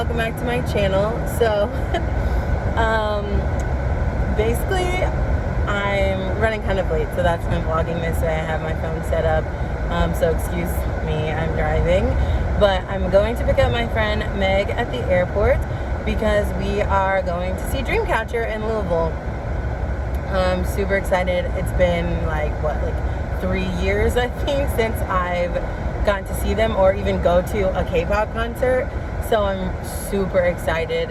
welcome back to my channel. So basically I'm running kind of late, so that's why I'm vlogging this way. I have my phone set up, so excuse me, I'm driving, but I'm going to pick up my friend Meg at the airport because we are going to see Dreamcatcher in Louisville. I'm super excited. It's been like 3 years I think since I've gotten to see them or even go to a K-pop concert, so I'm super excited.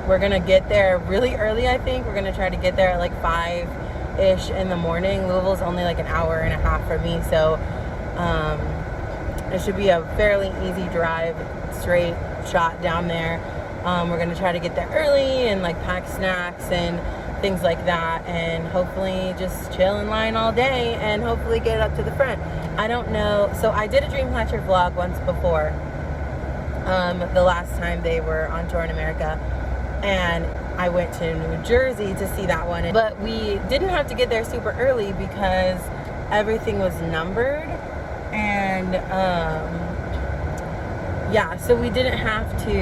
We're gonna get there really early. I think we're gonna try to get there at like 5-ish in the morning. Louisville's only like an hour and a half for me, so it should be a fairly easy drive, straight shot down there. We're gonna try to get there early and like pack snacks and things like that, and hopefully just chill in line all day and hopefully get up to the front. I don't know, so I did a Dreamcatcher vlog once before, the last time they were on tour in America, and I went to New Jersey to see that one, but we didn't have to get there super early because everything was numbered, and yeah, so we didn't have to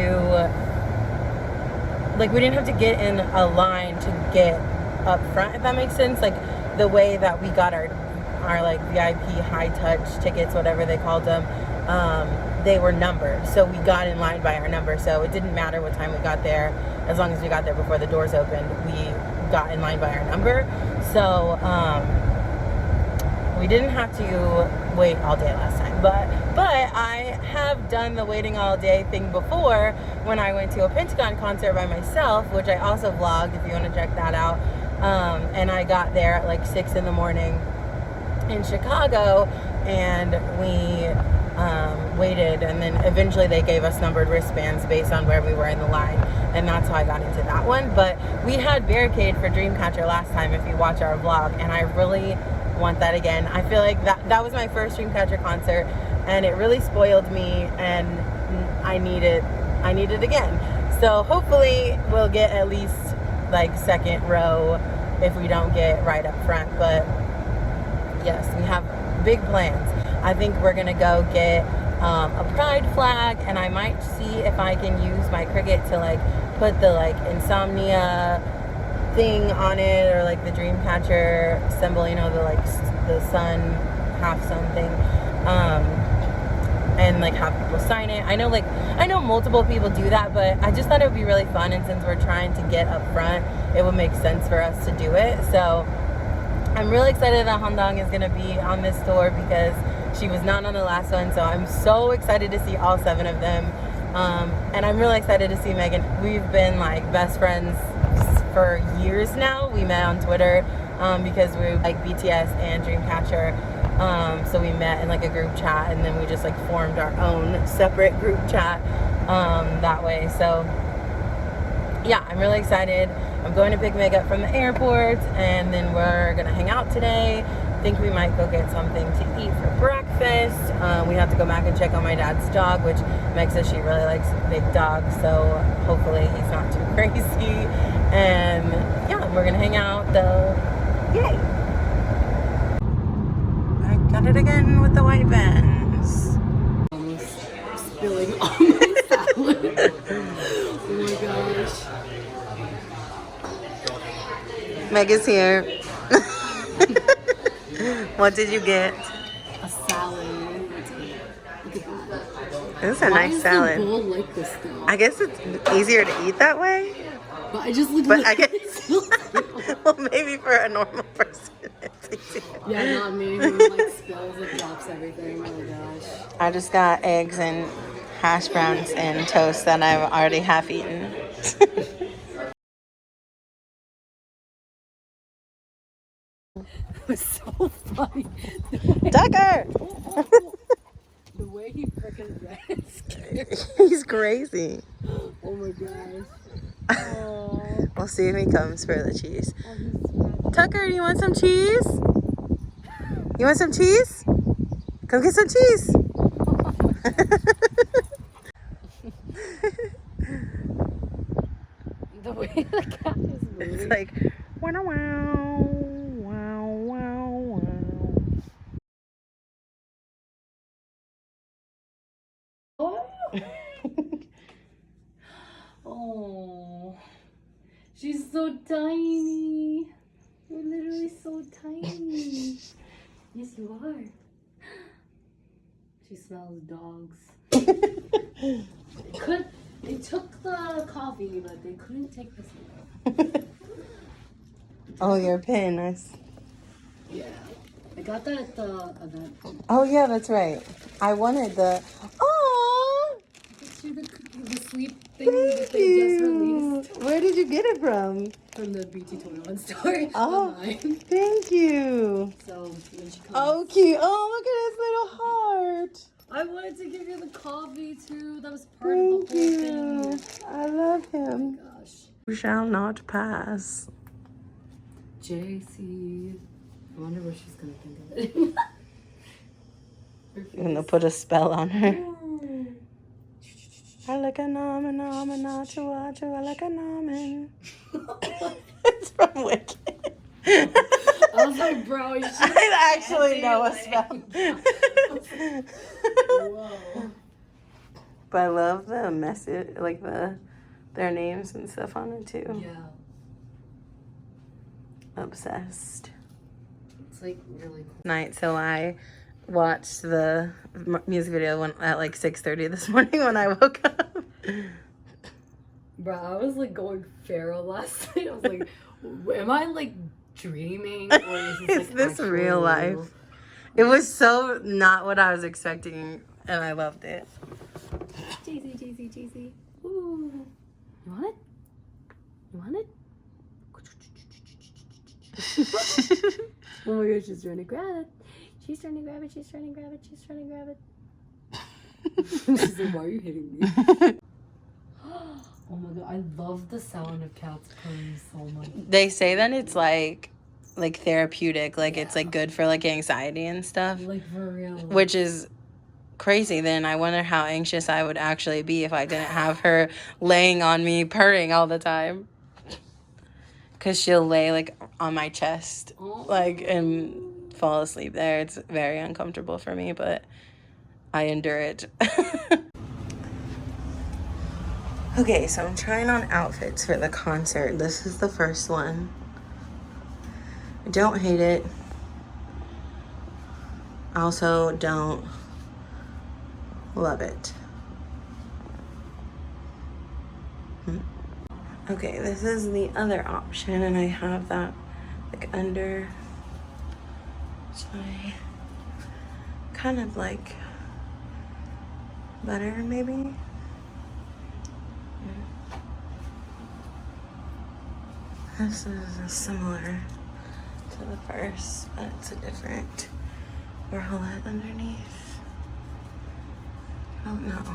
get in a line to get up front, if that makes sense. Like the way that we got our like VIP high touch tickets, whatever they called them, they were numbered, so we got in line by our number, so it didn't matter what time we got there. As long as we got there before the doors opened, we got in line by our number. So we didn't have to wait all day last time, but I have done the waiting all day thing before when I went to a Pentagon concert by myself, which I also vlogged if you want to check that out. And I got there at like 6 in the morning in Chicago, and we waited, and then eventually they gave us numbered wristbands based on where we were in the line, and that's how I got into that one. But we had barricade for Dreamcatcher last time, if you watch our vlog, and I really want that again. I feel like that was my first Dreamcatcher concert, and it really spoiled me, and I need it again. So hopefully we'll get at least like second row if we don't get right up front. But yes, we have big plans. I think we're gonna go get a pride flag, and I might see if I can use my Cricut to like put the like insomnia thing on it, or like the Dreamcatcher symbol, you know, the sun, half sun thing, and like have people sign it. I know multiple people do that, but I just thought it would be really fun, and since we're trying to get up front, it would make sense for us to do it. So I'm really excited that Handong is gonna be on this tour because she was not on the last one, so I'm so excited to see all 7 of them. And I'm really excited to see Megan. We've been like best friends for years now. We met on Twitter because we like BTS and Dreamcatcher. So we met in like a group chat, and then we just like formed our own separate group chat that way. So yeah, I'm really excited. I'm going to pick Meg up from the airport, and then we're gonna hang out today. I think we might go get something to eat for breakfast. We have to go back and check on my dad's dog, which Meg says she really likes big dogs, so hopefully he's not too crazy. And yeah, we're gonna hang out, so yay! I got it again with the white Vans. Almost spilling all my salad. Oh my gosh. Meg is here. What did you get? A salad. Look at that. This is a nice salad. Why is the bowl like this though? I guess it's easier to eat that way. But I just looked But at I it. guess, well, maybe for a normal person, it's easier. Yeah, not me who like spills and drops everything. Oh my gosh. I just got eggs and hash browns and toast that I've already half eaten. It was so funny. Tucker! The way he freaking ran scared. He's crazy. Oh my gosh. Oh, We'll see if he comes for the cheese. he's Tucker, you want some cheese? You want some cheese? Come get some cheese. the way the cat is moving. It's like, wow, wow, wow, wow, wow. so tiny. You're literally so tiny. Yes, you are. She smells dogs. They took the coffee, but they couldn't take the smell. Oh, your pin. Nice. Yeah. I got that at the event. Oh, yeah, that's right. I wanted the... Oh, It's the sleep thing that they just released. Where did you get it from? From the BT21 store. Oh, Online. thank you. So when she comes. Oh, cute. Oh, look at his little heart. I wanted to give you the coffee too. That was part Thank of the whole you. thing. I love Oh him. my gosh. You shall not pass. JC. I wonder what she's gonna think of it. You're gonna put a spell on her. I like a namen, I like a namen. It's from Wicked. I was like, bro, you should I actually know a spell. Whoa. But I love the message, like their names and stuff on it too. Yeah. Obsessed. It's like really cool. Night, so I watched the music video at like 6:30 this morning when I woke up. Bro, I was like going feral last night. I was like, am I like dreaming or is this, Is like, this actually real life? It was so not what I was expecting, and I loved it. JC. Ooh. You want it? You want it? Oh my gosh, she's trying to grab it. She's trying to grab it. She's trying to grab it. She's trying to grab it. She's like, why are you hitting me? Oh my god, I love the sound of cats purring so much. They say that it's like therapeutic, like it's like good for like anxiety and stuff, Like for real. which is crazy. Then I wonder how anxious I would actually be if I didn't have her laying on me purring all the time, because she'll lay like on my chest like and fall asleep there. It's very uncomfortable for me, but I endure it. Okay, so I'm trying on outfits for the concert. This is the first one. I don't hate it. I also don't love it. Okay, this is the other option, and I have that like under, which I kind of like better maybe. This is similar to the first, but it's a different bralette underneath. I don't know.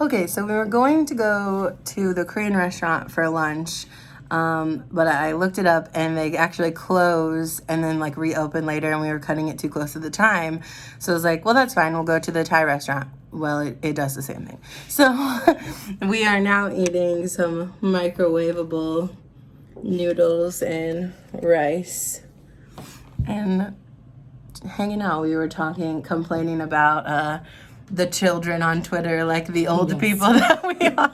Okay, so we were going to go to the Korean restaurant for lunch, but I looked it up and they actually closed and then like reopened later, and we were cutting it too close to the time. So I was like, well, that's fine. We'll go to the Thai restaurant. Well, it does the same thing. So we are now eating some microwavable noodles and rice and hanging out. We were complaining about the children on Twitter, like the old people that we are.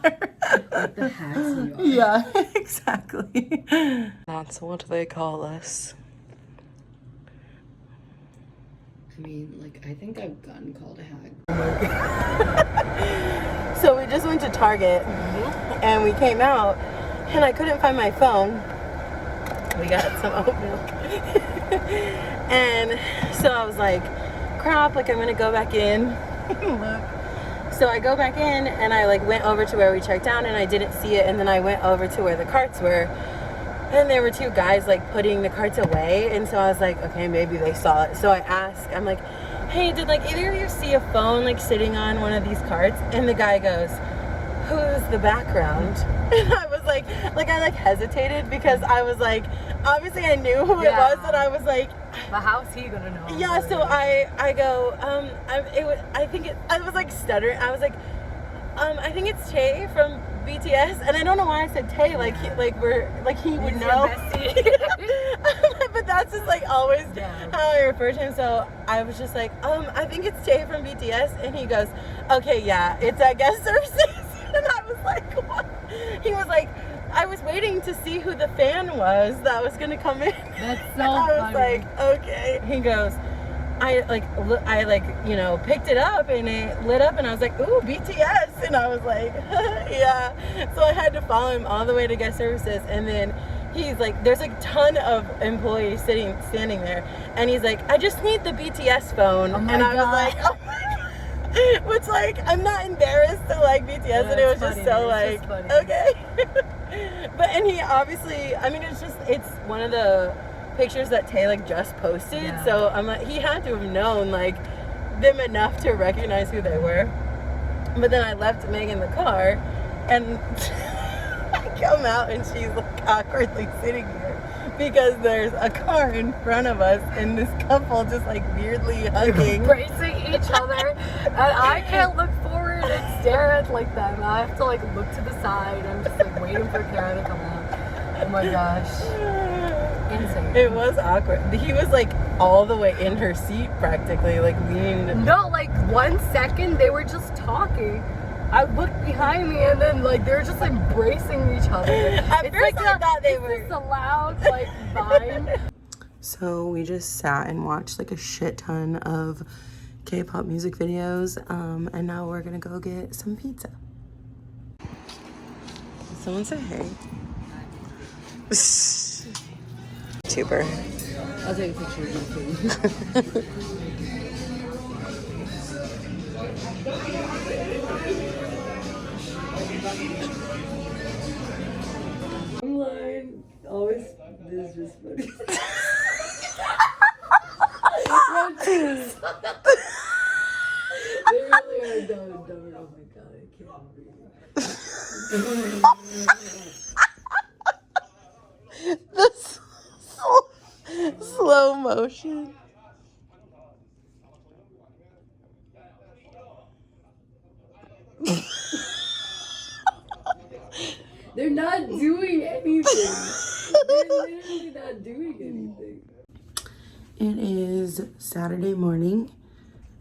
Like the hacks we are. Yeah, exactly. That's what they call us. I mean, like, I think I've gotten called a hack. So we just went to Target and we came out and I couldn't find my phone. We got some oat milk. And so I was like, crap, like I'm gonna go back in. Look. So I go back in and I like went over to where we checked out and I didn't see it, and then I went over to where the carts were and there were two guys like putting the carts away, and so I was like, okay, maybe they saw it. So I asked, I'm like, hey, did like either of you see a phone like sitting on one of these carts? And the guy goes, who's the background? And I was like, like I hesitated because I was like, obviously I knew who it Yeah. was, and I was like, But how's he gonna know? yeah. So I go, I was like stuttering. I was like, I think it's Tay from BTS, and I don't know why I said Tay, like he would He's know. your bestie. But that's just like always Yeah. how I refer to him. So I was just like, I think it's Tay from BTS, and he goes, okay, yeah, it's at guest services. And I was like, what? He was like, I was waiting to see who the fan was that was gonna come in. That's so I was funny. like, okay. He goes, I picked it up and it lit up, and I was like, ooh, BTS. And I was like, yeah. So I had to follow him all the way to guest services, and then he's like, there's a ton of employees standing there, and he's like, I just need the BTS phone. Oh my and I God. was like, oh my God. Which, like, I'm not embarrassed to like BTS, Yeah, and it was it's just funny. so It's like, just funny. okay. And he obviously, I mean, it's one of the pictures that Tay like just posted, Yeah. so I'm like, he had to have known like them enough to recognize who they were. But then I left Meg in the car, and I come out, and she's like awkwardly sitting here because there's a car in front of us, and this couple just like weirdly hugging. Embracing each other, and I can't look forward and stare at like them. I have to like look to the side. I'm just like waiting for Kara to come out. Oh my gosh, insane. It was awkward. He was like all the way in her seat, practically, like leaned. No, like 1 second they were just talking. I looked behind me, and then like they were just embracing each other. At first I thought they were. It's a loud like vibe. So we just sat and watched like a shit ton of K-pop music videos, and now we're gonna go get some pizza. Someone say hey. Tuber. I'll take a picture of my food. Online, always this is just funny. They really are dumb. Oh my god, I can't breathe. The slow motion. They're not doing anything. They're literally not doing anything. It is Saturday morning.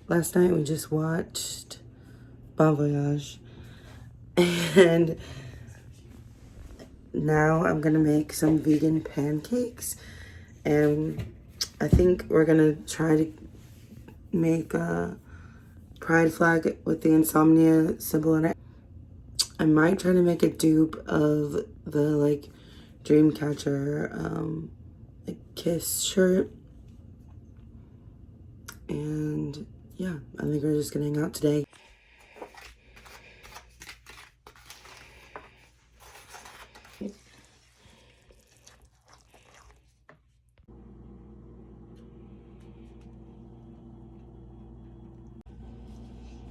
Last night we just watched Bon Voyage. And now I'm gonna make some vegan pancakes. And I think we're gonna try to make a pride flag with the insomnia symbol in it. I might try to make a dupe of the like dreamcatcher like kiss shirt. And yeah, I think we're just gonna hang out today.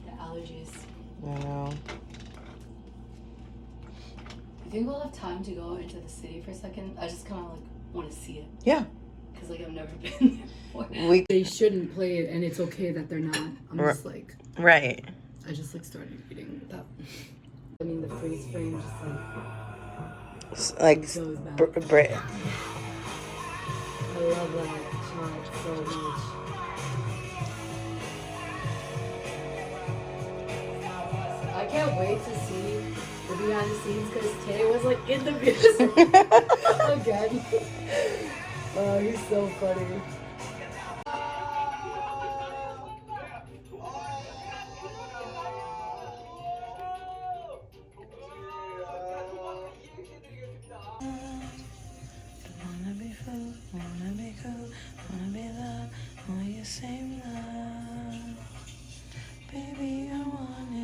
The allergies. I know. You think we'll have time to go into the city for a second? I just kind of like want to see it. Yeah. Because like I've never been there before. They shouldn't play it, and it's okay that they're not. I'm just like, Right. I just like started eating that. I mean, the freeze frame just like goes back. Brit. I love that shot so much. I can't wait to see the behind the scenes because Tay was like in the video again. Oh, he's so funny. Wanna be full, wanna be cool, wanna be loved, will you say love? Baby, I want it.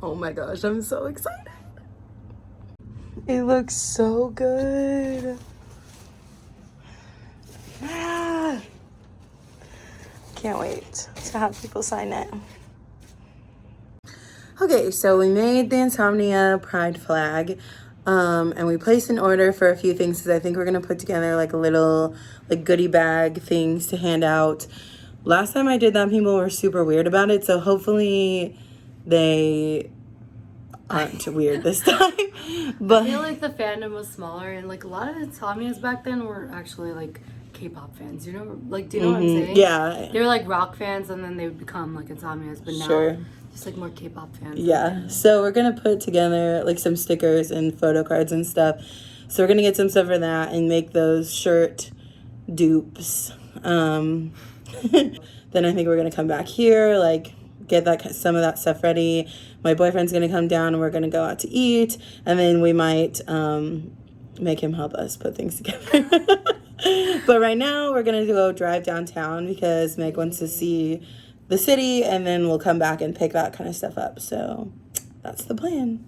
Oh my gosh, I'm so excited. It looks so good. Ah. Can't wait to have people sign it. Okay, so we made the Insomnia pride flag, and we placed an order for a few things because I think we're gonna put together like a little like goodie bag things to hand out. Last time I did that, people were super weird about it, so hopefully they aren't weird this time. But I feel like the fandom was smaller, and like a lot of the Insomnias back then were actually like K-pop fans, you know? Like, do you know what I'm saying? Yeah. They were like rock fans, and then they would become like Insomnias, but now Sure. just like more K-pop fans. Yeah, so we're gonna put together like some stickers and photo cards and stuff. So we're gonna get some stuff for that and make those shirt dupes. Then I think we're gonna come back here, like get that some of that stuff ready. My boyfriend's gonna come down and we're gonna go out to eat, and then we might make him help us put things together. But right now we're gonna go drive downtown because Meg wants to see the city, and then we'll come back and pick that kind of stuff up. So that's the plan.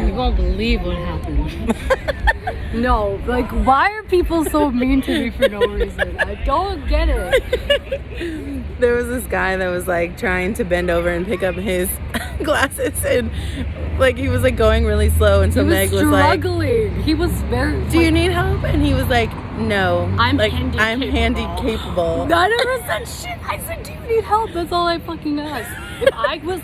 You won't believe what happened. No, like, why are people so mean to me for no reason? I don't get it. There was this guy that was like trying to bend over and pick up his glasses, and like he was like going really slow, and so Meg was like, struggling. He was very. "Do you need help?" And he was like, "No, I'm handy capable." I never said shit. I said, "Do you need help?" That's all I fucking asked.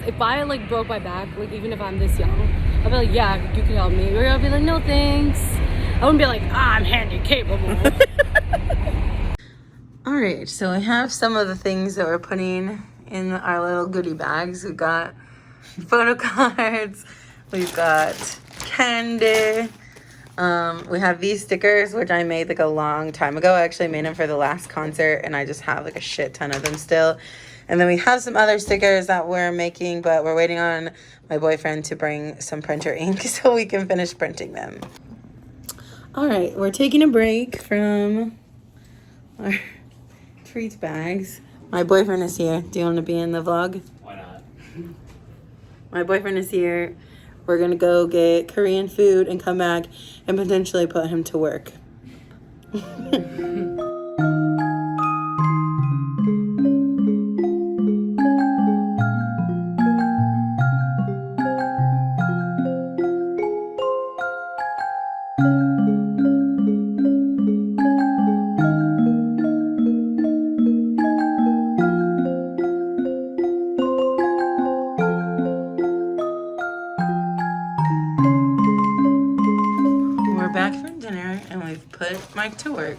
If I like broke my back, like even if I'm this young, I'd be like, "Yeah, you can help me." Or I'll be like, "No, thanks." I wouldn't be like, I'm handy capable. All right, so we have some of the things that we're putting in our little goodie bags. We've got photo cards, we've got candy, we have these stickers, which I made like a long time ago. I actually made them for the last concert, and I just have like a shit ton of them still. And then we have some other stickers that we're making, but we're waiting on my boyfriend to bring some printer ink so we can finish printing them. All right, we're taking a break from our treat bags. My boyfriend is here. Do you want to be in the vlog? Why not? My boyfriend is here. We're gonna go get Korean food and come back and potentially put him to work. Back from dinner, and we've put Mike to work.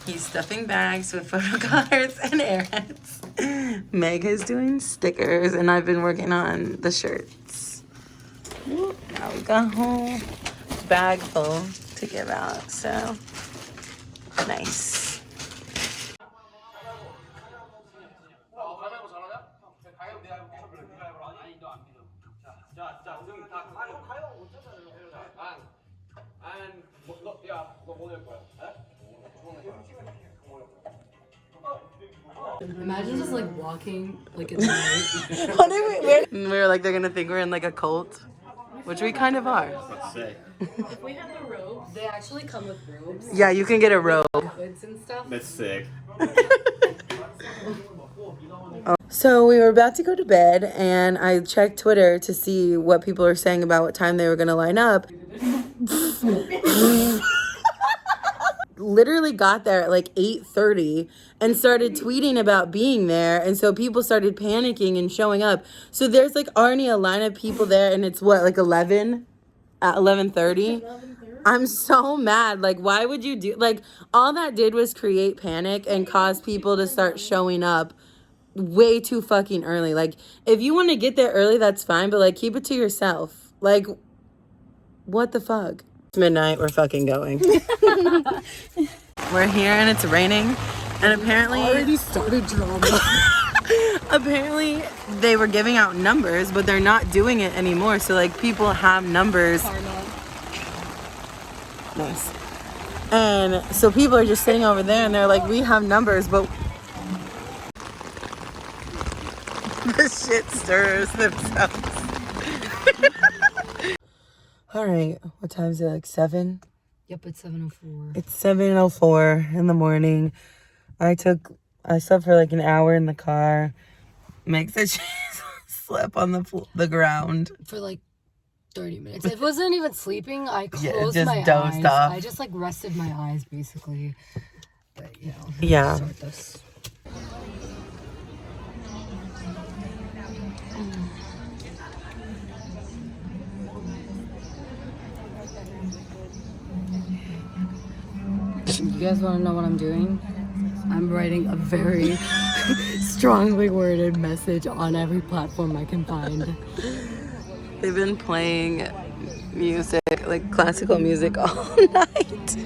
He's stuffing bags with photo cards and errands. Meg is doing stickers, and I've been working on the shirts. Now we got a whole bag full to give out, so nice. Imagine just like walking like in the night. What did we were like, they're gonna think we're in like a cult, which we kind of are. If we had the robes, they actually come with robes. Yeah, you can get a robe. Hoods and stuff. That's sick. So we were about to go to bed, and I checked Twitter to see what people are saying about what time they were going to line up. Literally got there at like 8:30 and started tweeting about being there, and so people started panicking and showing up. So there's like already a line of people there, and it's what, like 11 at 11:30. I'm so mad. Like, why would you do, like, all that did was create panic and cause people to start showing up way too fucking early. Like, if you want to get there early, that's fine, but like, keep it to yourself. Like, what the fuck? It's midnight, we're fucking going. We're here and it's raining, and apparently Already started drama. apparently they were giving out numbers, but they're not doing it anymore. So like, people have numbers. Nice. And so people are just sitting over there and they're like, we have numbers, but the shit stirs themselves. All right, what time is it? Like 7? Yep, it's 7:04. It's 7:04 in the morning. I slept for like an hour in the car. Makes the cheese slip on the ground For like 30 minutes. I wasn't even sleeping. I closed just my dozed eyes. off. I just like rested my eyes basically. But you know. Yeah. Start this. You guys want to know what I'm doing? I'm writing a very strongly worded message on every platform I can find. They've been playing music, like classical music, all night.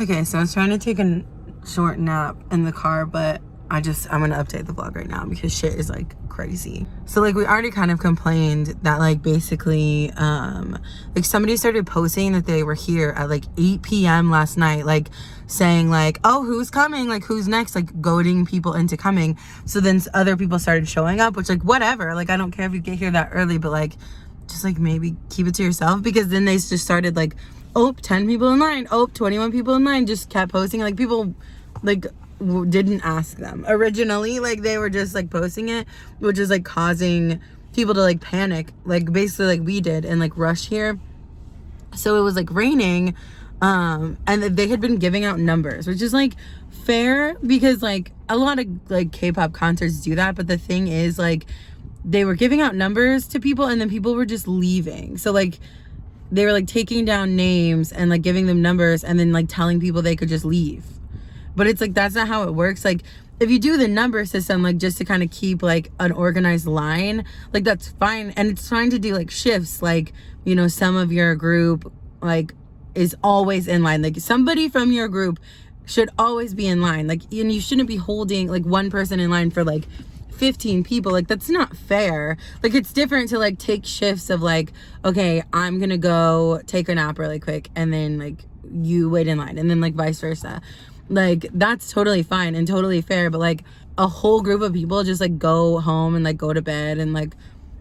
Okay, so I was trying to take a short nap in the car, but I'm gonna update the vlog right now because shit is like crazy. So like, we already kind of complained that like, basically like, somebody started posting that they were here at like 8 p.m. last night, like saying like, oh, who's coming, like who's next, like goading people into coming. So then other people started showing up, which like, whatever, like I don't care if you get here that early, but like, just like maybe keep it to yourself. Because then they just started like, oh, 10 people in line, oh, 21 people in line, just kept posting. Like, people like didn't ask them originally, like they were just like posting it, which is like causing people to like panic, like basically like we did, and like rush here. So it was like raining, and they had been giving out numbers, which is like fair, because like a lot of like K-pop concerts do that. But the thing is, like, they were giving out numbers to people and then people were just leaving. So like, they were like taking down names and like giving them numbers and then like telling people they could just leave. But it's like, that's not how it works. Like, if you do the number system, like just to kind of keep like an organized line, like that's fine. And it's fine to do like shifts, like, you know, some of your group like is always in line. Like, somebody from your group should always be in line. Like, and you shouldn't be holding like one person in line for like 15 people. Like, that's not fair. Like, it's different to like take shifts of like, okay, I'm gonna go take a nap really quick and then like you wait in line, and then like vice versa. Like, that's totally fine and totally fair. But like, a whole group of people just like go home and like go to bed and like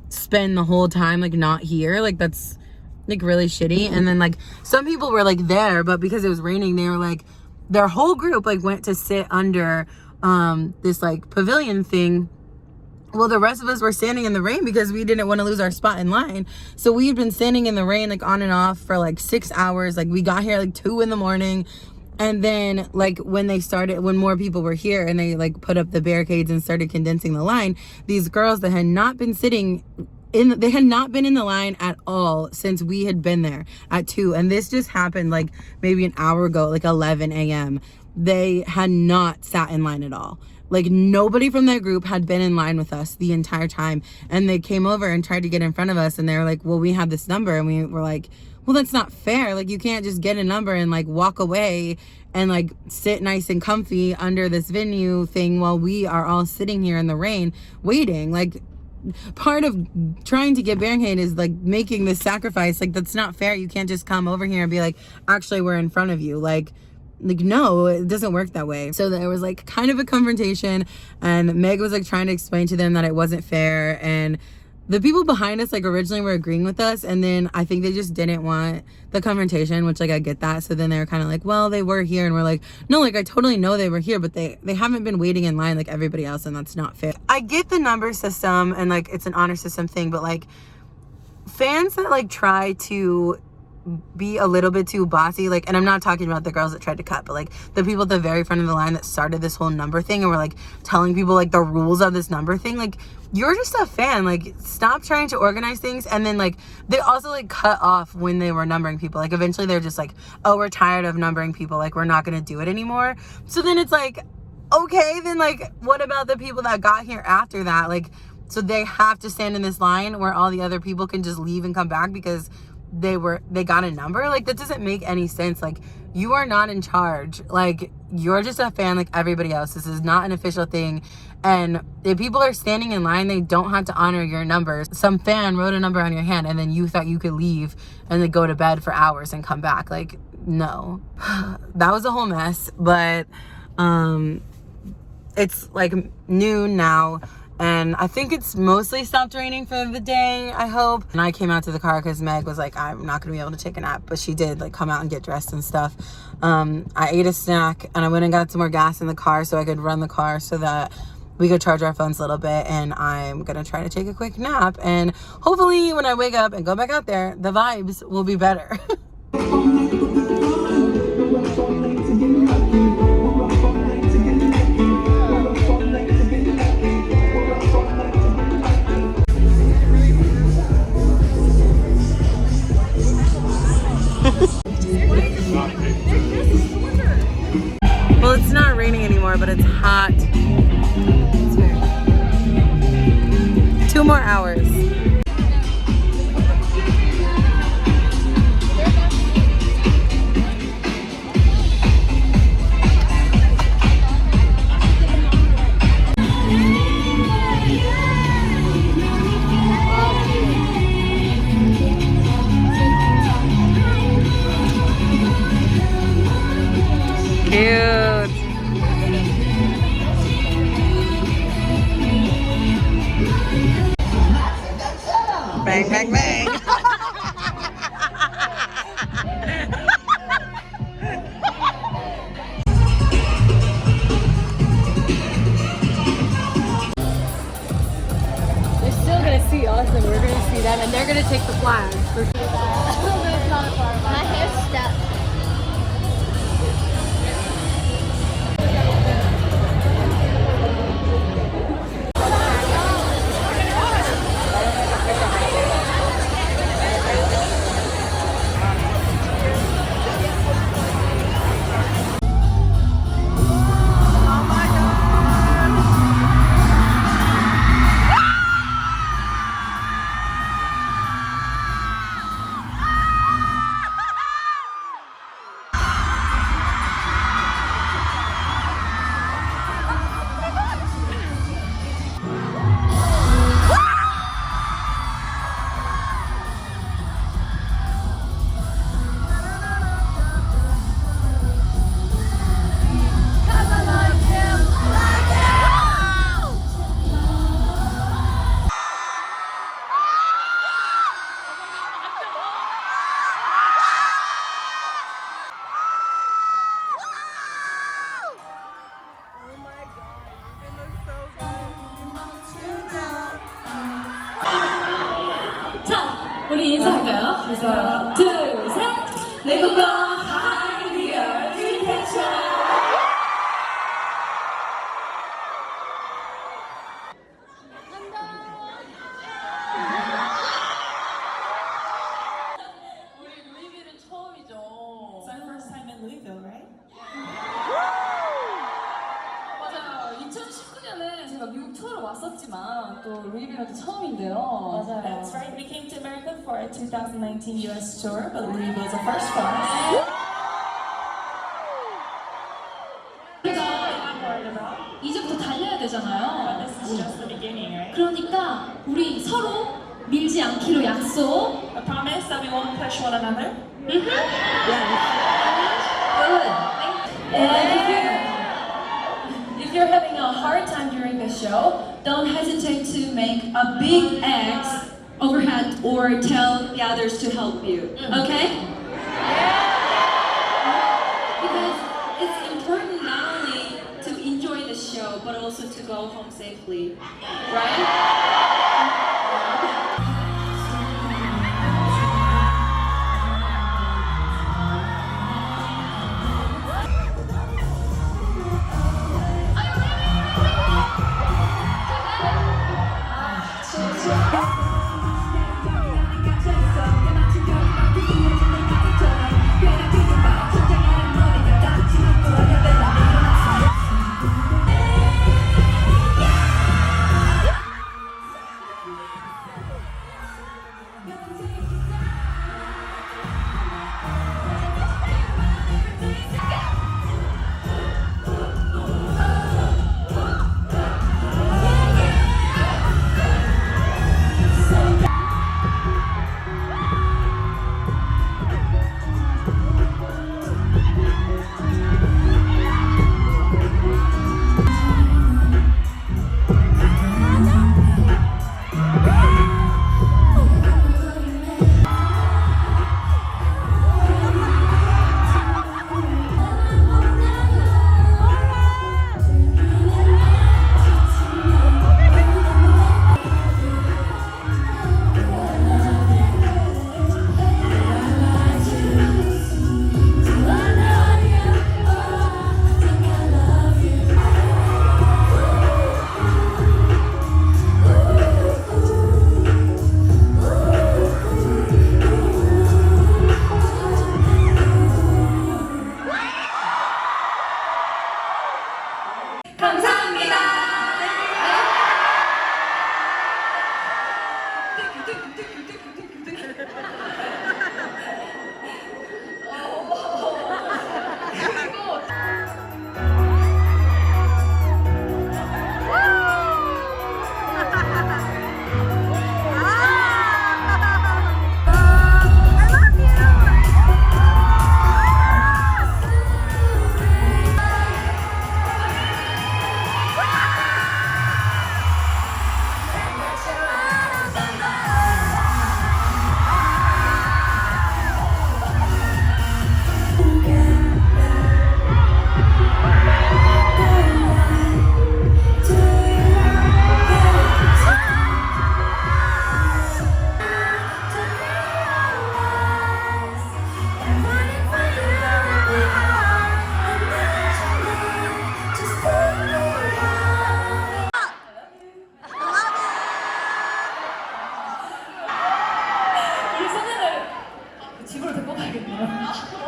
spend the whole time like not here, like that's like really shitty. And then like, some people were like there, but because it was raining, they were like, their whole group like went to sit under this like pavilion thing. Well, the rest of us were standing in the rain because we didn't want to lose our spot in line. So we had been standing in the rain like on and off for like 6 hours. Like, we got here like 2 in the morning. And then like, when more people were here and they like put up the barricades and started condensing the line, these girls that had not been they had not been in the line at all since we had been there at 2. And this just happened like maybe an hour ago, like 11 a.m. They had not sat in line at all. Like, nobody from their group had been in line with us the entire time. And they came over and tried to get in front of us, and they were like, well, we have this number. And we were like, well, that's not fair. Like, you can't just get a number and like walk away and like sit nice and comfy under this venue thing while we are all sitting here in the rain waiting. Like, part of trying to get barricade is like making this sacrifice. Like, that's not fair. You can't just come over here and be like, actually, we're in front of you. Like, no, it doesn't work that way. So there was like kind of a confrontation, and Meg was like trying to explain to them that it wasn't fair, and the people behind us, like, originally were agreeing with us, and then I think they just didn't want the confrontation, which, like, I get that. So then they were kind of like, well, they were here, and we're like, no, like, I totally know they were here, but they haven't been waiting in line like everybody else, and that's not fair. I get the number system, and, like, it's an honor system thing, but, like, fans that, like, try to be a little bit too bossy, like, and I'm not talking about the girls that tried to cut, but, like, the people at the very front of the line that started this whole number thing and were, like, telling people, like, the rules of this number thing. Like, you're just a fan. Like, stop trying to organize things. And then, like, they also, like, cut off when they were numbering people. Like, eventually they're just like, oh, we're tired of numbering people, like, we're not gonna do it anymore. So then it's like, okay, then, like, what about the people that got here after that? Like, so they have to stand in this line where all the other people can just leave and come back because they got a number? Like, that doesn't make any sense. Like, you are not in charge. Like, you're just a fan like everybody else. This is not an official thing. And if people are standing in line, they don't have to honor your numbers. Some fan wrote a number on your hand and then you thought you could leave and then go to bed for hours and come back. Like, no. That was a whole mess. But it's like noon now, and I think it's mostly stopped raining for the day, I hope. And I came out to the car because Meg was like, I'm not gonna be able to take a nap, but she did, like, come out and get dressed and stuff. I ate a snack and I went and got some more gas in the car so I could run the car so that we could charge our phones a little bit. And I'm gonna try to take a quick nap, and hopefully when I wake up and go back out there, the vibes will be better. Well, it's not raining anymore, but it's hot. 2 more hours. Cute. Bang, bang, bang. They're still gonna see us and we're gonna see them, and they're gonna take the flag for sure. My hair's stuck. 자, 우리 인사할까요? 인사. 둘, 셋. 내국어 하이리얼 dreamcatcher. 우리 루이빌은 처음이죠. It's our first time in Louisville, right? 맞아요. 2019년에 제가 미국 투어로 왔었지만 또 루이빌은 또 처음인데요. 맞아요. That's right. We came to America for our 2019 US tour, but Louisville is a first for us. 이제부터 달려야 되잖아요. This is just the beginning, right? 그러니까 우리 서로 밀지 않기로 약속. I promise that we won't push one another. Good. And if you're having a hard time during the show, don't hesitate to make a big X overhead or tell the others to help you. Okay? Because it's important not only to enjoy the show, but also to go home safely. Right?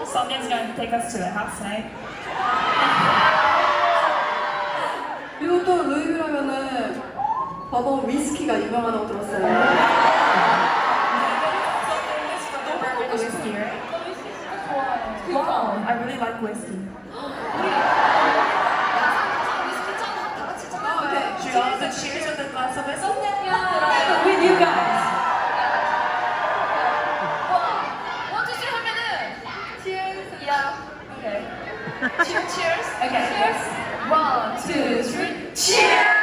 Sonia's going to take us to the outside. 그리고 또 루이빌 하면은 버번 위스키가 유명하다고 들었어요. Whiskey, right? Wow, I really like whiskey. Should we also cheers with a glass of whiskey? With you guys. Cheers. Okay. Cheers. 1, 2, 3. Cheers.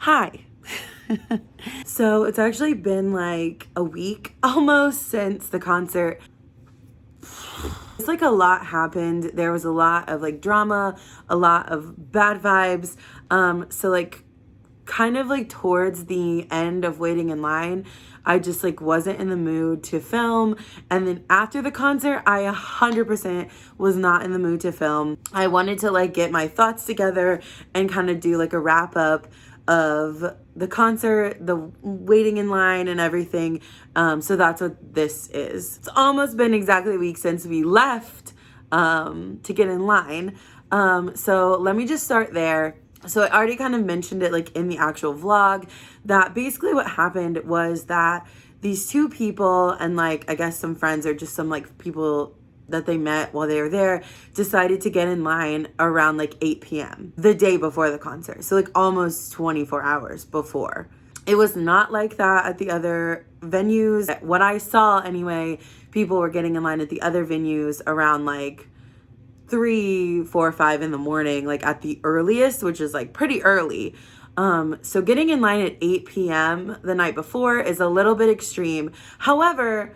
Hi. So it's actually been like a week almost since the concert. It's like a lot happened. There was a lot of like drama, a lot of bad vibes. So like kind of like towards the end of waiting in line, I just like wasn't in the mood to film. And then after the concert, I 100% was not in the mood to film. I wanted to like get my thoughts together and kind of do like a wrap up of the concert, the waiting in line and everything. So that's what this is. It's almost been exactly a week since we left to get in line. So let me just start there. So I already kind of mentioned it like in the actual vlog that basically what happened was that these two people and like I guess some friends or just some like people that they met while they were there decided to get in line around like 8 p.m. the day before the concert. So like almost 24 hours before. It was not like that at the other venues. What I saw anyway, people were getting in line at the other venues around like 3, 4, 5 in the morning, like at the earliest, which is like pretty early. So getting in line at 8 p.m. the night before is a little bit extreme. However,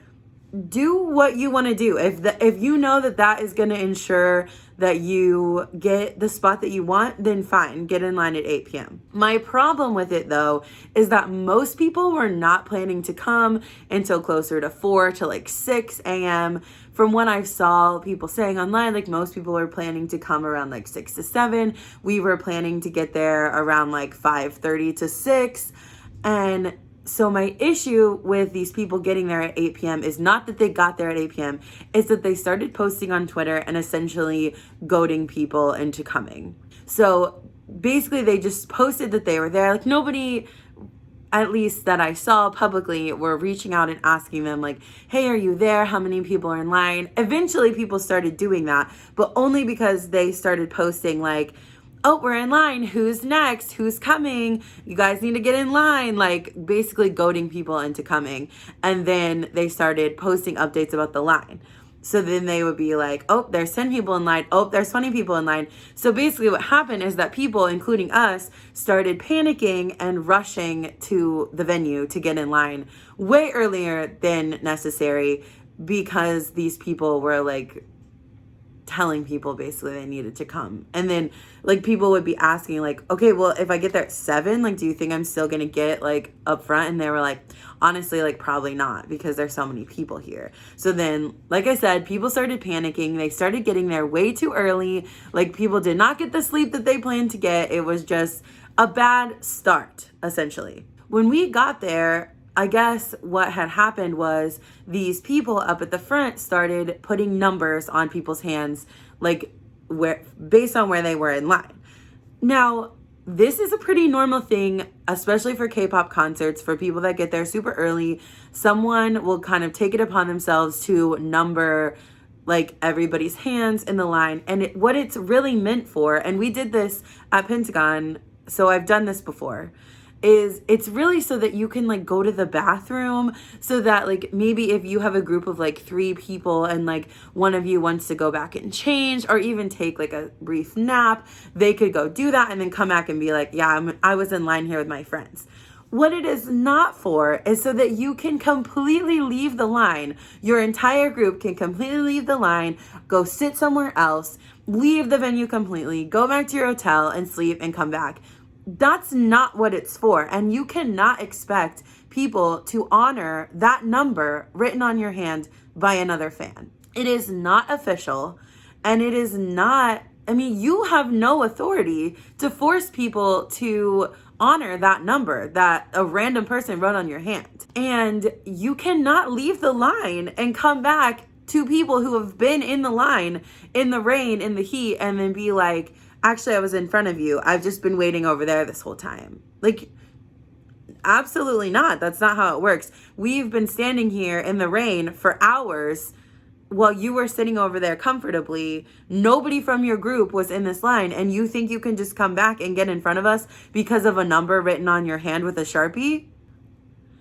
do what you want to do. If you know that is going to ensure that you get the spot that you want, then fine, get in line at 8 p.m. My problem with it though is that most people were not planning to come until closer to 4 to like 6 a.m. From what I saw people saying online, like most people were planning to come around like 6 to 7. We were planning to get there around like 5:30 to 6. And so my issue with these people getting there at 8 p.m. is not that they got there at 8 p.m. It's that they started posting on Twitter and essentially goading people into coming. So basically they just posted that they were there. Like nobody, at least that I saw publicly, were reaching out and asking them like, hey, are you there? How many people are in line? Eventually people started doing that, but only because they started posting like, oh, we're in line. Who's next? Who's coming? You guys need to get in line. Like basically goading people into coming. And then they started posting updates about the line. So then they would be like, oh, there's 10 people in line. Oh, there's 20 people in line. So basically what happened is that people, including us, started panicking and rushing to the venue to get in line way earlier than necessary because these people were like telling people basically they needed to come. And then like people would be asking like, okay, well, if I get there at 7, like, do you think I'm still gonna get like up front? And they were like, honestly, like probably not because there's so many people here. So then, like I said, people started panicking. They started getting there way too early. Like people did not get the sleep that they planned to get. It was just a bad start, essentially. When we got there, I guess what had happened was these people up at the front started putting numbers on people's hands, like where based on where they were in line. Now, this is a pretty normal thing, especially for K-pop concerts, for people that get there super early. Someone will kind of take it upon themselves to number like everybody's hands in the line. And what it's really meant for, and we did this at Pentagon, so I've done this before, is it's really so that you can like go to the bathroom, so that like maybe if you have a group of like 3 people and like one of you wants to go back and change or even take like a brief nap, they could go do that and then come back and be like, yeah, I was in line here with my friends. What it is not for is so that you can completely leave the line. Your entire group can completely leave the line, go sit somewhere else, leave the venue completely, go back to your hotel and sleep and come back. That's not what it's for. And you cannot expect people to honor that number written on your hand by another fan. It is not official, and it is not, I mean, you have no authority to force people to honor that number that a random person wrote on your hand. And you cannot leave the line and come back to people who have been in the line, in the rain, in the heat, and then be like, actually, I was in front of you. I've just been waiting over there this whole time. Like, absolutely not. That's not how it works. We've been standing here in the rain for hours while you were sitting over there comfortably. Nobody from your group was in this line, and you think you can just come back and get in front of us because of a number written on your hand with a Sharpie?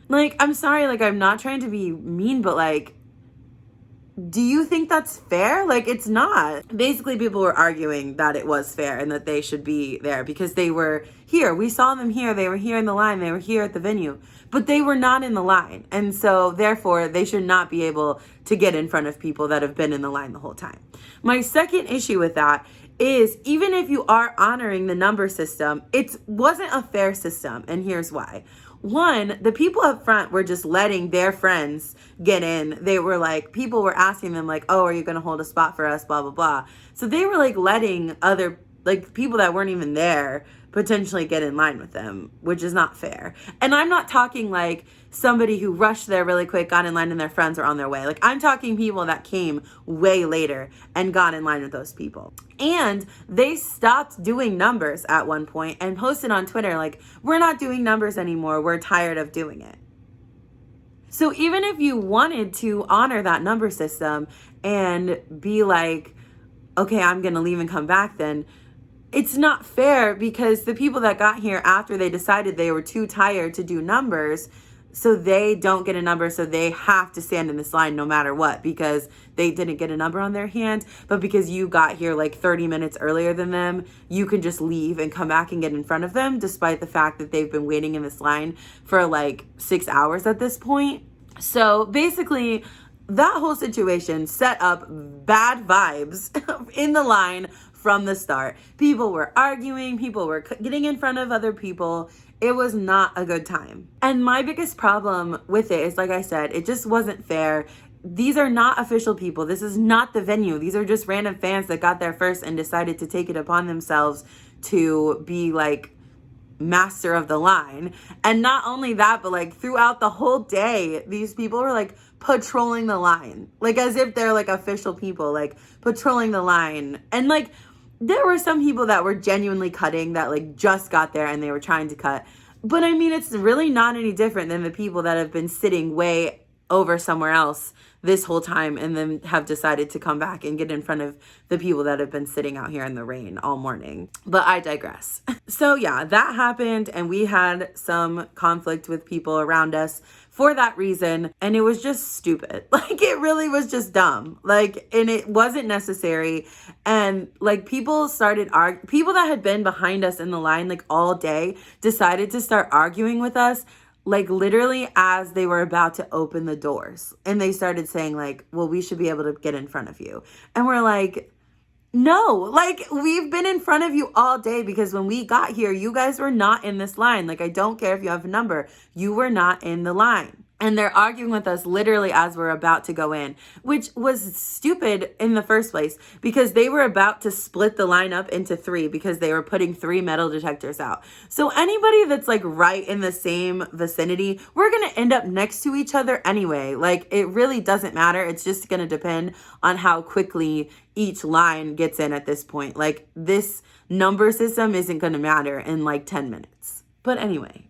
Like, I'm sorry, like, I'm not trying to be mean, but like, do you think that's fair? Like, it's not. Basically, people were arguing that it was fair and that they should be there because they were here. We saw them here. They were here in the line. They were here at the venue, but they were not in the line. And so therefore, they should not be able to get in front of people that have been in the line the whole time. My second issue with that is, even if you are honoring the number system, it wasn't a fair system. And here's why. One, the people up front were just letting their friends get in. They were like, people were asking them like, oh, are you going to hold a spot for us? Blah, blah, blah. So they were like letting other, like, people that weren't even there potentially get in line with them, which is not fair. And I'm not talking like somebody who rushed there really quick, got in line, and their friends were on their way. Like, I'm talking people that came way later and got in line with those people. And they stopped doing numbers at one point and posted on Twitter like, we're not doing numbers anymore. We're tired of doing it. So even if you wanted to honor that number system and be like, okay, I'm going to leave and come back then, it's not fair because the people that got here after they decided they were too tired to do numbers, so they don't get a number, so they have to stand in this line no matter what because they didn't get a number on their hand. But because you got here like 30 minutes earlier than them, you can just leave and come back and get in front of them despite the fact that they've been waiting in this line for like 6 hours at this point. So basically, that whole situation set up bad vibes in the line from the start. People were arguing, people were getting in front of other people. It was not a good time. And my biggest problem with it is, like I said, it just wasn't fair. These are not official people. This is not the venue. These are just random fans that got there first and decided to take it upon themselves to be like master of the line. And not only that, but like throughout the whole day, these people were like patrolling the line, like as if they're like official people, like patrolling the line. And like, there were some people that were genuinely cutting that like just got there and they were trying to cut. But I mean, it's really not any different than the people that have been sitting way over somewhere else this whole time and then have decided to come back and get in front of the people that have been sitting out here in the rain all morning. But I digress. So yeah, that happened and we had some conflict with people around us for that reason, and it was just stupid. Like, it really was just dumb. Like, and it wasn't necessary. And like, people started people that had been behind us in the line like all day decided to start arguing with us, like literally as they were about to open the doors. And they started saying like, well, we should be able to get in front of you. And we're like, no, like, we've been in front of you all day because when we got here, you guys were not in this line. Like, I don't care if you have a number. You were not in the line. And they're arguing with us literally as we're about to go in, which was stupid in the first place because they were about to split the line up into 3 because they were putting 3 metal detectors out. So anybody that's like right in the same vicinity, we're going to end up next to each other anyway. Like, it really doesn't matter. It's just going to depend on how quickly each line gets in at this point. Like, this number system isn't going to matter in like 10 minutes. But anyway,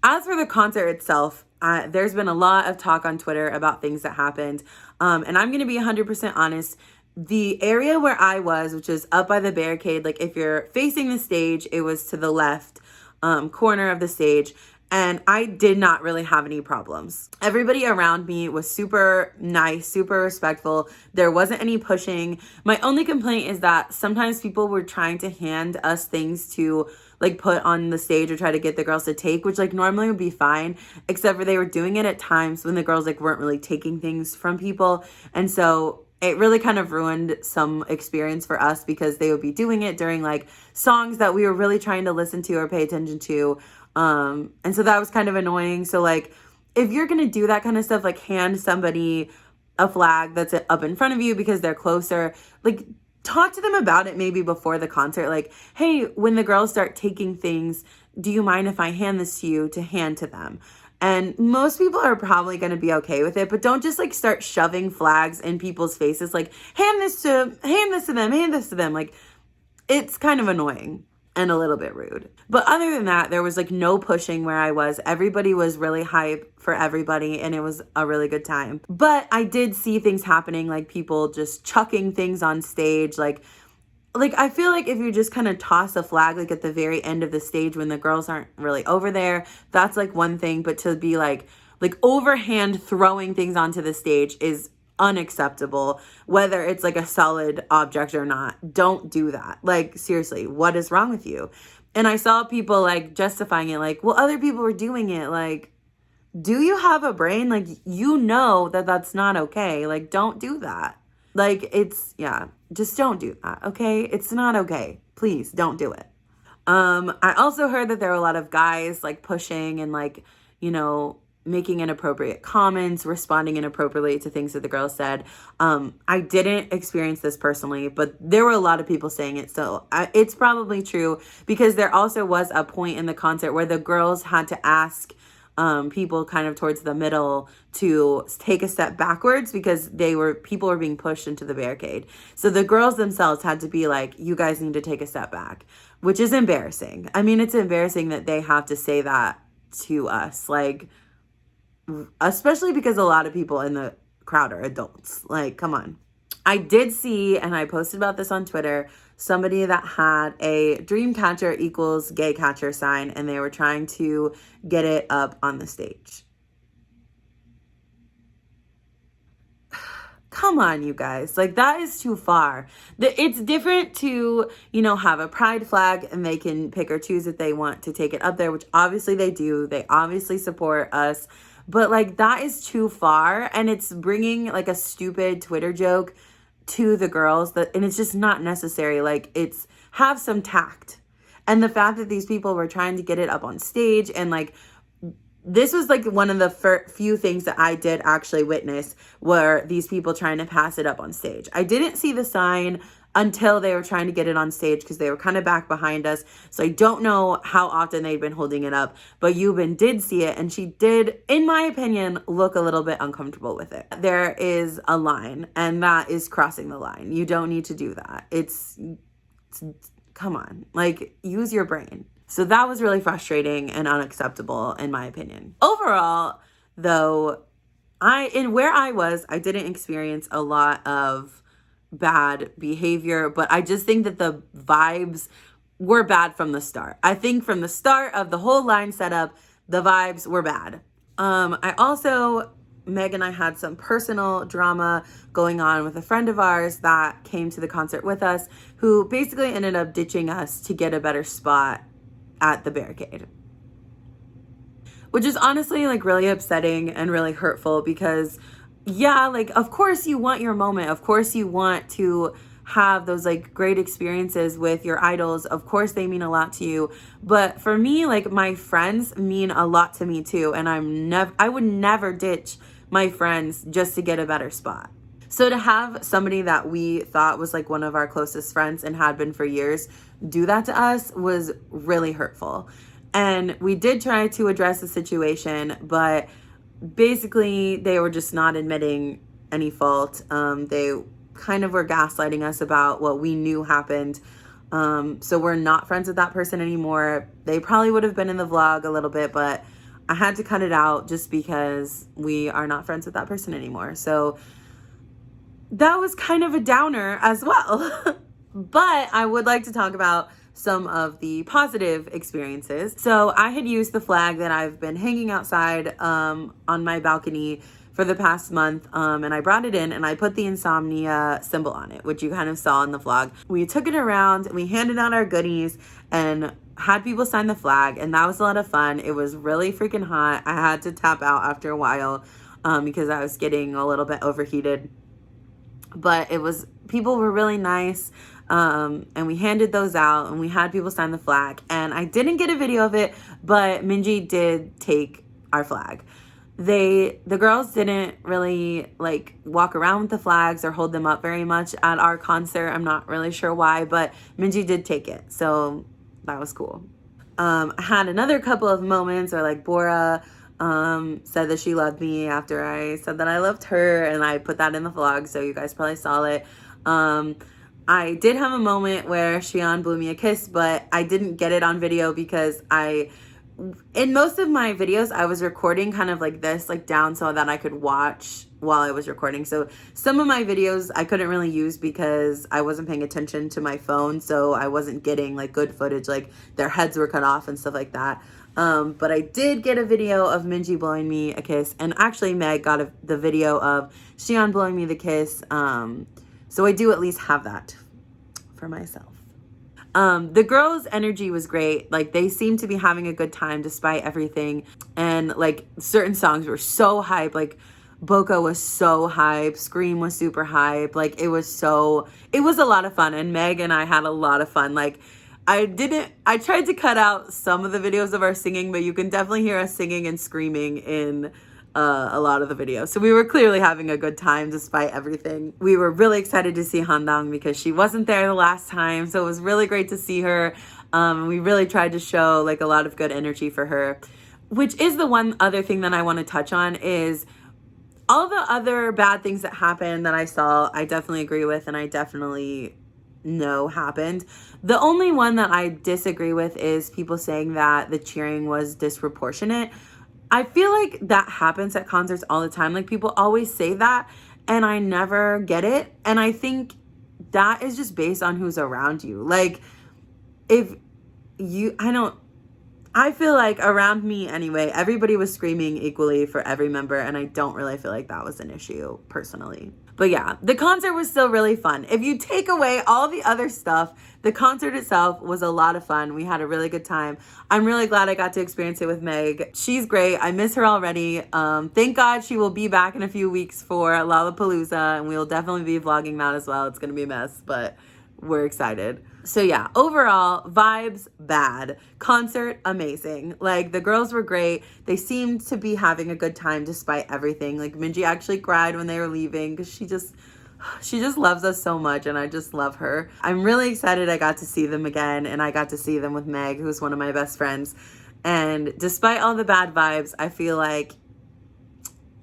as for the concert itself, there's been a lot of talk on Twitter about things that happened. And I'm going to be 100% honest. The area where I was, which is up by the barricade, like if you're facing the stage, it was to the left corner of the stage. And I did not really have any problems. Everybody around me was super nice, super respectful. There wasn't any pushing. My only complaint is that sometimes people were trying to hand us things to like put on the stage or try to get the girls to take, which like normally would be fine, except for they were doing it at times when the girls like weren't really taking things from people. And so it really kind of ruined some experience for us because they would be doing it during like songs that we were really trying to listen to or pay attention to. And so that was kind of annoying. So like, if you're going to do that kind of stuff, like hand somebody a flag that's up in front of you because they're closer, like talk to them about it maybe before the concert. Like, hey, when the girls start taking things, do you mind if I hand this to you to hand to them? And most people are probably going to be okay with it, but don't just like start shoving flags in people's faces. Like hand this to them. Like it's kind of annoying and a little bit rude. But other than that, there was like no pushing where I was. Everybody was really hype for everybody and it was a really good time. But I did see things happening, like people just chucking things on stage. Like I feel like if you just kind of toss a flag like at the very end of the stage when the girls aren't really over there, that's like one thing. But to be like overhand throwing things onto the stage is unacceptable, whether it's like a solid object or not. Don't do that. Like seriously, what is wrong with you? And I saw people like justifying it, like, well, other people were doing it. Like, do you have a brain? Like, you know that that's not okay. Like, don't do that. Like, it's, yeah, just don't do that, okay? It's not okay. Please don't do it. I also heard that there were a lot of guys like pushing and like, you know, making inappropriate comments, responding inappropriately to things that the girls said. I didn't experience this personally, but there were a lot of people saying it. So it's probably true because there also was a point in the concert where the girls had to ask people kind of towards the middle to take a step backwards because people were being pushed into the barricade. So the girls themselves had to be like, you guys need to take a step back, which is embarrassing. I mean, it's embarrassing that they have to say that to us, like, especially because a lot of people in the crowd are adults. Like, come on. I did see, and I posted about this on Twitter, somebody that had a dreamcatcher equals gay catcher sign, and they were trying to get it up on the stage. Come on, you guys. Like, that is too far. It's different to, you know, have a pride flag and they can pick or choose if they want to take it up there, which obviously they do. They obviously support us. But, like, that is too far. And it's bringing, like, a stupid Twitter joke to the girls. And it's just not necessary. Like, have some tact. And the fact that these people were trying to get it up on stage and, like, this was like one of the few things that I did actually witness were these people trying to pass it up on stage. I didn't see the sign until they were trying to get it on stage because they were kind of back behind us. So I don't know how often they'd been holding it up, but Yubin did see it and she did, in my opinion, look a little bit uncomfortable with it. There is a line and that is crossing the line. You don't need to do that. It's come on, like, use your brain. So that was really frustrating and unacceptable in my opinion. Overall, though, where I was, I didn't experience a lot of bad behavior, but I just think that the vibes were bad from the start. I think from the start of the whole line setup, the vibes were bad. Meg and I had some personal drama going on with a friend of ours that came to the concert with us, who basically ended up ditching us to get a better spot at the barricade, which is honestly like really upsetting and really hurtful because yeah, like of course you want your moment, of course you want to have those like great experiences with your idols, of course they mean a lot to you, but for me, like my friends mean a lot to me too, and I would never ditch my friends just to get a better spot. So to have somebody that we thought was like one of our closest friends and had been for years do that to us was really hurtful. And we did try to address the situation, but basically they were just not admitting any fault. They kind of were gaslighting us about what we knew happened. So we're not friends with that person anymore. They probably would have been in the vlog a little bit, but I had to cut it out just because we are not friends with that person anymore. So that was kind of a downer as well. But I would like to talk about some of the positive experiences. So I had used the flag that I've been hanging outside on my balcony for the past month, and I brought it in and I put the insomnia symbol on it, which you kind of saw in the vlog. We took it around, we handed out our goodies and had people sign the flag, and that was a lot of fun. It was really freaking hot. I had to tap out after a while because I was getting a little bit overheated, but people were really nice. And we handed those out and we had people sign the flag, and I didn't get a video of it, but Minji did take our flag. The girls didn't really like walk around with the flags or hold them up very much at our concert. I'm not really sure why, but Minji did take it, so that was cool. I had another couple of moments where like Bora said that she loved me after I said that I loved her, and I put that in the vlog, so you guys probably saw it. I did have a moment where Xian blew me a kiss, but I didn't get it on video because in most of my videos, I was recording kind of like this, like down so that I could watch while I was recording. So some of my videos I couldn't really use because I wasn't paying attention to my phone. So I wasn't getting like good footage, like their heads were cut off and stuff like that. But I did get a video of Minji blowing me a kiss. And actually Meg got the video of Xian blowing me the kiss. So I do at least have that for myself. The girls' energy was great. Like they seemed to be having a good time despite everything. And like certain songs were so hype. Like Boca was so hype. Scream was super hype. Like it was a lot of fun. And Meg and I had a lot of fun. Like I tried to cut out some of the videos of our singing, but you can definitely hear us singing and screaming in a lot of the videos. So we were clearly having a good time despite everything. We were really excited to see Handang because she wasn't there the last time. So it was really great to see her. We really tried to show like a lot of good energy for her, which is the one other thing that I want to touch on is all the other bad things that happened that I saw. I definitely agree with, and I definitely know happened. The only one that I disagree with is people saying that the cheering was disproportionate. I feel like that happens at concerts all the time. Like people always say that and I never get it. And I think that is just based on who's around you. Like I feel like around me anyway, everybody was screaming equally for every member, and I don't really feel like that was an issue personally. But yeah, the concert was still really fun. If you take away all the other stuff, the concert itself was a lot of fun. We had a really good time. I'm really glad I got to experience it with Meg. She's great. I miss her already. Thank God she will be back in a few weeks for Lollapalooza, and we'll definitely be vlogging that as well. It's going to be a mess, but we're excited. So yeah, overall, vibes bad. Concert amazing. Like the girls were great. They seemed to be having a good time despite everything. Like Minji actually cried when they were leaving because she just loves us so much, and I just love her. I'm really excited I got to see them again, and I got to see them with Meg, who's one of my best friends. And despite all the bad vibes, I feel like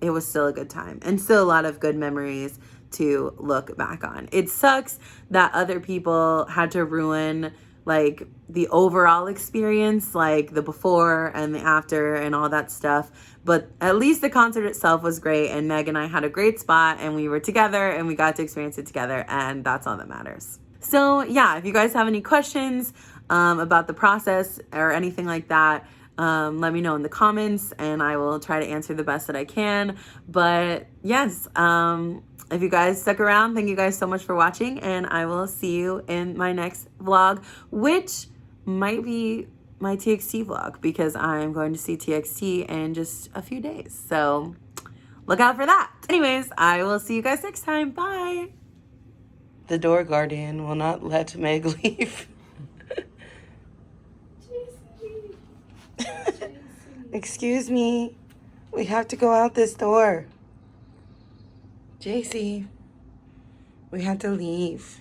it was still a good time and still a lot of good memories to look back on. It sucks that other people had to ruin like the overall experience, like the before and the after and all that stuff. But at least the concert itself was great, and Meg and I had a great spot, and we were together and we got to experience it together, and that's all that matters. So yeah, if you guys have any questions about the process or anything like that, let me know in the comments and I will try to answer the best that I can. But yes, if you guys stuck around, thank you guys so much for watching, and I will see you in my next vlog, which might be my TXT vlog because I'm going to see TXT in just a few days. So look out for that. Anyways, I will see you guys next time. Bye. The door guardian will not let Meg leave. Excuse me. We have to go out this door. JC, we have to leave.